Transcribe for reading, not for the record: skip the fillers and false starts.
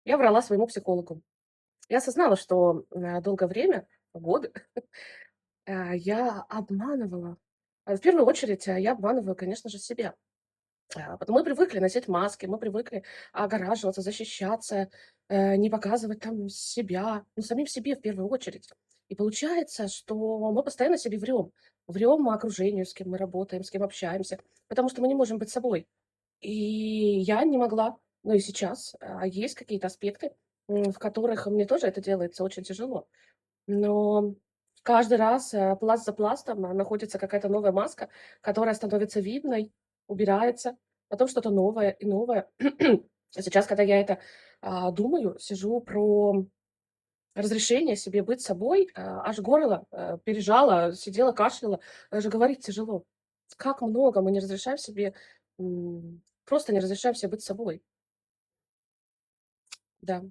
Я врала своему психологу. Я осознала, что долгое время, годы, я обманывала. В первую очередь, я обманываю, конечно же, себя. Мы привыкли носить маски, мы привыкли огораживаться, защищаться, не показывать там себя, ну, самим себе в первую очередь. И получается, что мы постоянно себе врем. Врем окружению, с кем мы работаем, с кем общаемся, потому что мы не можем быть собой. И я не могла, ну и сейчас, есть какие-то аспекты, в которых мне тоже это делается очень тяжело. Но каждый раз, пласт за пластом, находится какая-то новая маска, которая становится видной, убирается, потом что-то новое и новое. Сейчас, когда я это, думаю, сижу про разрешение себе быть собой, аж горло, пережало, сидела, кашляла, даже говорить тяжело. Как много мы не разрешаем себе, просто не разрешаем себе быть собой. Да.